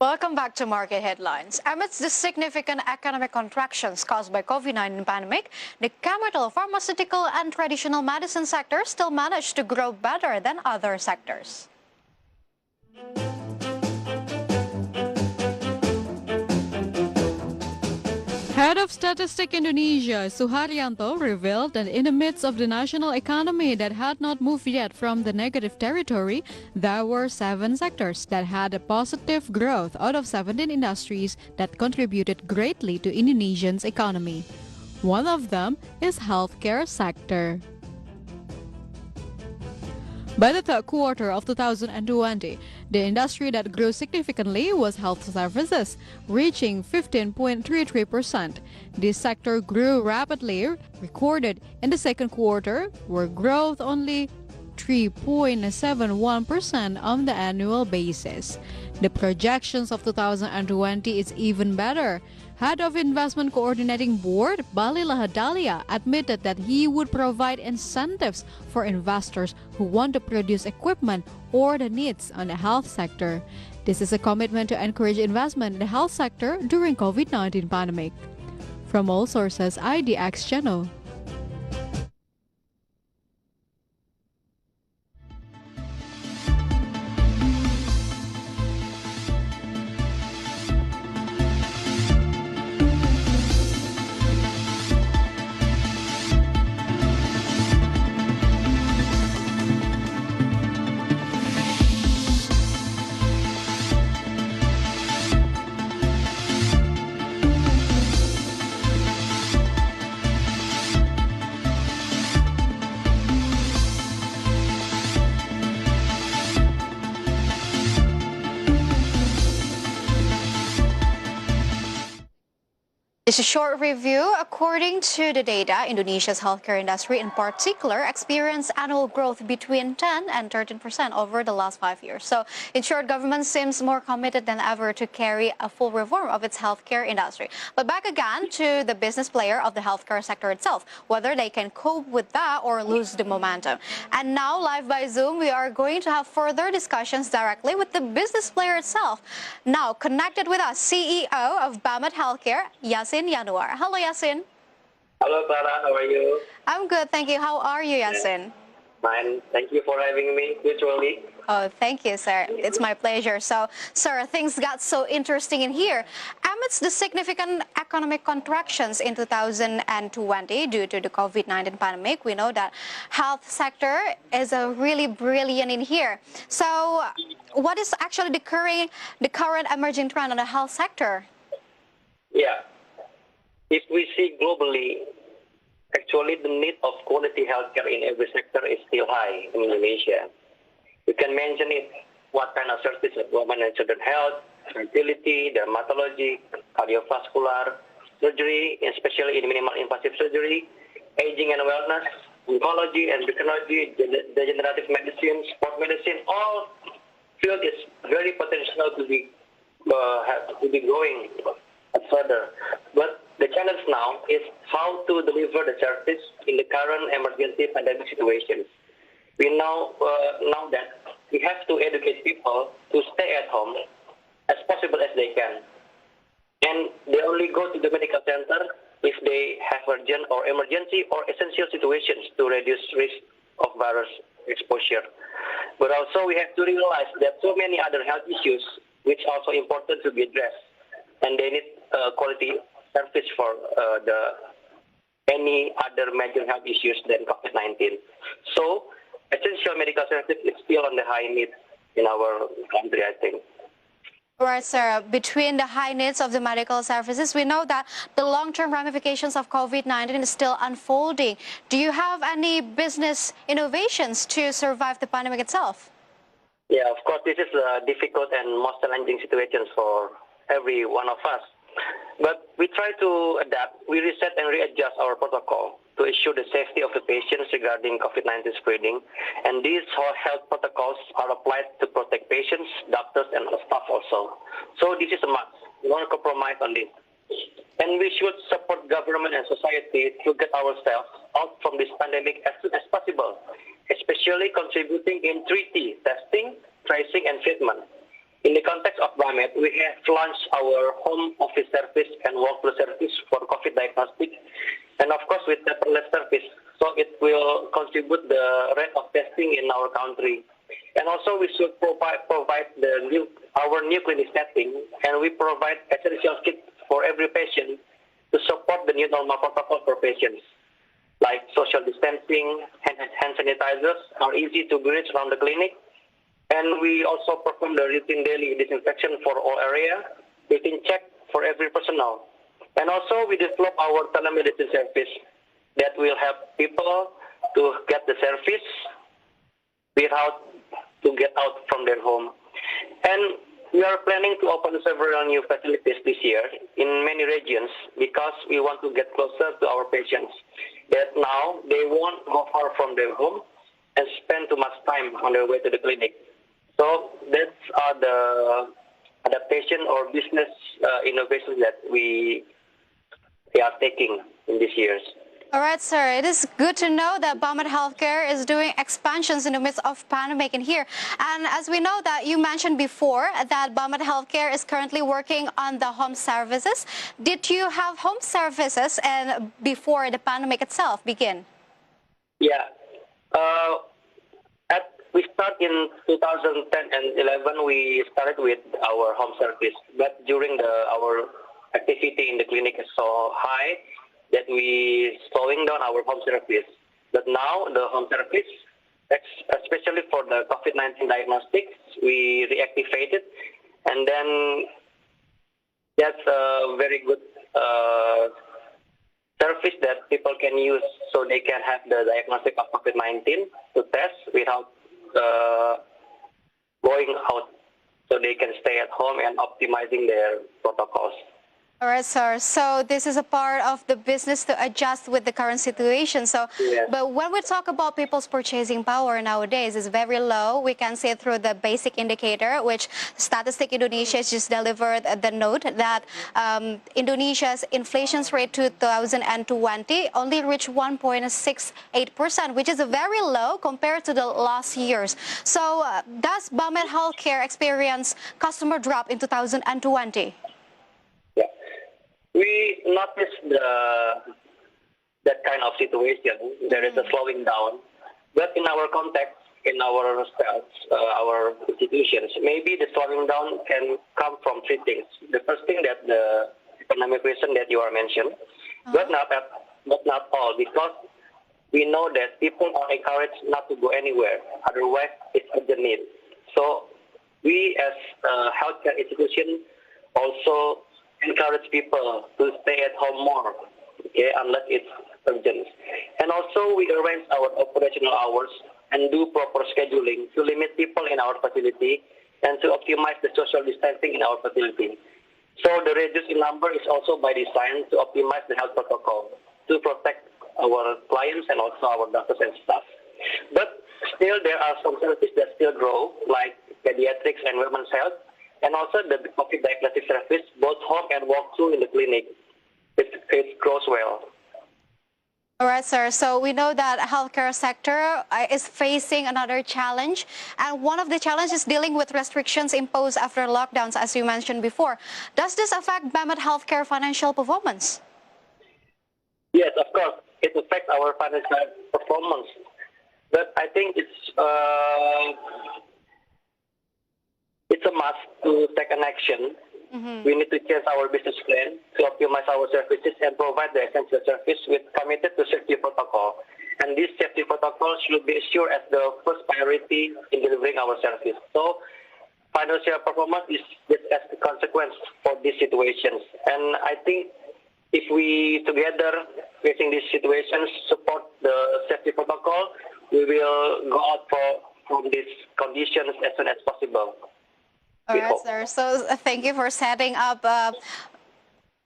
Welcome back to Market Headlines. Amidst the significant economic contractions caused by COVID-19 pandemic, the chemical, pharmaceutical, and traditional medicine sector still managed to grow better than other sectors. Head of Statistic Indonesia, Suharyanto, revealed that in the midst of the national economy that had not moved yet from the negative territory, there were 7 sectors that had a positive growth out of 17 industries that contributed greatly to Indonesia's economy. One of them is healthcare sector. By the third quarter of 2020, the industry that grew significantly was health services, reaching 15.33%. This sector grew rapidly, recorded in the second quarter, where growth only 3.71% on the annual basis. The projections of 2020 is even better. Head of Investment Coordinating Board, Bali Lahadalia, admitted that he would provide incentives for investors who want to produce equipment or the needs on the health sector. This is a commitment to encourage investment in the health sector during COVID-19 pandemic. From all sources, IDX Channel. This is a short review. According to the data, Indonesia's healthcare industry in particular experienced annual growth between 10 and 13% over the last 5 years. So, in short, government seems more committed than ever to carry a full reform of its healthcare industry. But back again to the business player of the healthcare sector itself, whether they can cope with that or lose the momentum. And now, live by Zoom, we are going to have further discussions directly with the business player itself. Now, connected with us, CEO of Bamat Healthcare, Yasin Yanuar. Hello, Yasin. Hello, Clara. How are you? I'm good, thank you. How are you, Yasin? Fine. Thank you for having me virtually. Oh, thank you, sir. It's my pleasure. So, sir, things got so interesting in here. Amidst the significant economic contractions in 2020 due to the COVID-19 pandemic, we know that health sector is a really brilliant in here. So, what is actually the current emerging trend on the health sector? Yeah. If we see globally, actually the need of quality healthcare in every sector is still high in Indonesia. You can mention it, what kind of services, women and children health, fertility, dermatology, cardiovascular, surgery, especially in minimal invasive surgery, aging and wellness, oncology, endocrinology, degenerative medicine, sport medicine, all field is very potential to be growing further. But the challenge now is how to deliver the service in the current emergency pandemic situation. We know now that we have to educate people to stay at home as possible as they can. And they only go to the medical center if they have urgent or emergency or essential situations to reduce risk of virus exposure. But also we have to realize that so many other health issues which are also important to be addressed. And they need quality service for any other major health issues than COVID-19. So, essential medical service is still on the high need in our country, I think. Right, sir. Between the high needs of the medical services, we know that the long-term ramifications of COVID-19 is still unfolding. Do you have any business innovations to survive the pandemic itself? Yeah, of course, this is a difficult and most challenging situation for every one of us. But we try to adapt. We reset and readjust our protocol to ensure the safety of the patients regarding COVID-19 spreading. And these health protocols are applied to protect patients, doctors, and staff also. So this is a must. We won't compromise on this. And we should support government and society to get ourselves out from this pandemic as soon as possible, especially contributing in 3T, testing, tracing, and treatment. In the context of BAMED, we have launched our home office service and walkthrough service for COVID diagnostic, and of course with paperless service, so it will contribute the rate of testing in our country. And also we should provide our new clinic setting, and we provide essential kits for every patient to support the new normal protocol for patients, like social distancing, hand sanitizers are easy to be reached around the clinic. And we also perform the routine daily disinfection for all area, routine check for every personnel. And also we develop our telemedicine service that will help people to get the service without to get out from their home. And we are planning to open several new facilities this year in many regions because we want to get closer to our patients, that now they won't go far from their home and spend too much time on their way to the clinic. So that's the adaptation or business innovations that we are taking in these years. All right, sir. It is good to know that BAMED Healthcare is doing expansions in the midst of pandemic in here. And as we know that you mentioned before that BAMED Healthcare is currently working on the home services. Did you have home services and before the pandemic itself begin? Yeah. We start in 2010 and 11. We started with our home service, but during our activity in the clinic is so high that we slowing down our home service. But now the home service, especially for the COVID-19 diagnostics, we reactivated, and then that's a very good service that people can use so they can have the diagnostic of COVID-19 to test without going out, so they can stay at home and optimizing their protocols. All right, sir. So this is a part of the business to adjust with the current situation. So, Yeah. But when we talk about people's purchasing power nowadays, it's very low. We can see through the basic indicator, which Statistic Indonesia has just delivered the note that Indonesia's inflation rate 2020 only reached 1.68%, which is very low compared to the last years. So does BAMED Healthcare experience customer drop in 2020? We noticed that kind of situation. There is a slowing down, but in our context, in our our institutions, maybe the slowing down can come from three things. The first thing, that the economic reason that you are mentioned, but not all, because we know that people are encouraged not to go anywhere. Otherwise, it's a need. So we as a healthcare institution also encourage people to stay at home more, okay, unless it's urgent. And also we arrange our operational hours and do proper scheduling to limit people in our facility and to optimize the social distancing in our facility. So the reduced in number is also by design to optimize the health protocol to protect our clients and also our doctors and staff. But still there are some services that still grow, like pediatrics and women's health, and also the COVID diagnostic service, both home and walk-through in the clinic. It grows well. All right, sir. So we know that healthcare sector is facing another challenge, and one of the challenges is dealing with restrictions imposed after lockdowns, as you mentioned before. Does this affect BAMED Healthcare financial performance? Yes, of course. It affects our financial performance, but I think it's a must to take an action. We need to change our business plan to optimize our services and provide the essential service with committed to safety protocol. And this safety protocol should be assured as the first priority in delivering our service. So financial performance is as a consequence for these situations. And I think if we together facing these situations support the safety protocol, we will go out from these conditions as soon as possible. All right, sir. So thank you for setting up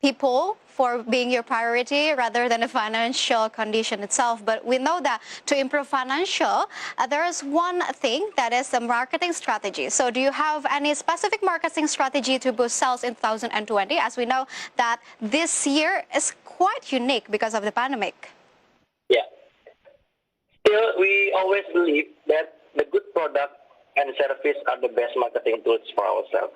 people for being your priority rather than the financial condition itself. But we know that to improve financial, there is one thing that is the marketing strategy. So do you have any specific marketing strategy to boost sales in 2020? As we know that this year is quite unique because of the pandemic. Yeah. Still, we always believe that the good product and service are the best marketing tools for ourselves.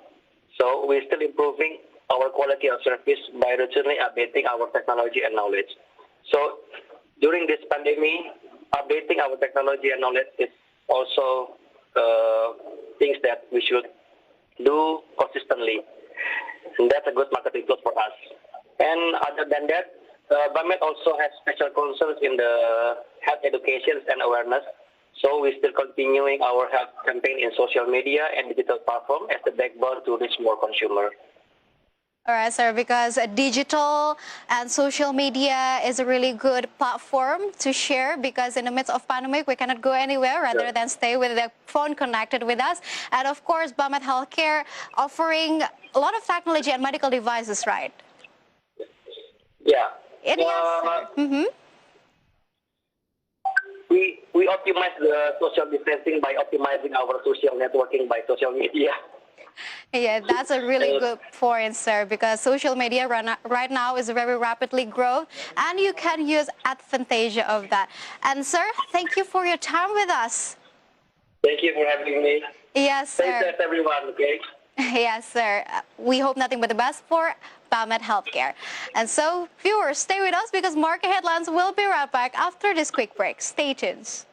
So we're still improving our quality of service by routinely updating our technology and knowledge. So during this pandemic, updating our technology and knowledge is also things that we should do consistently. And that's a good marketing tool for us. And other than that, BAMED also has special concerns in the health education and awareness. So we're still continuing our health campaign in social media and digital platform as the backbone to reach more consumers. All right, sir, because digital and social media is a really good platform to share, because in the midst of pandemic, we cannot go anywhere rather than stay with the phone connected with us. And of course, BAMED Healthcare offering a lot of technology and medical devices, right? Yeah. It is, sir. Mm-hmm. We optimize the social distancing by optimizing our social networking by social media. Yeah, that's a really good point, sir, because social media right now is very rapidly growing, and you can use advantage of that. And sir, thank you for your time with us. Thank you for having me. Yes, sir. Thanks everyone, okay? Yes, sir. We hope nothing but the best for BAMED Healthcare. And so, viewers, stay with us because market headlines will be right back after this quick break. Stay tuned.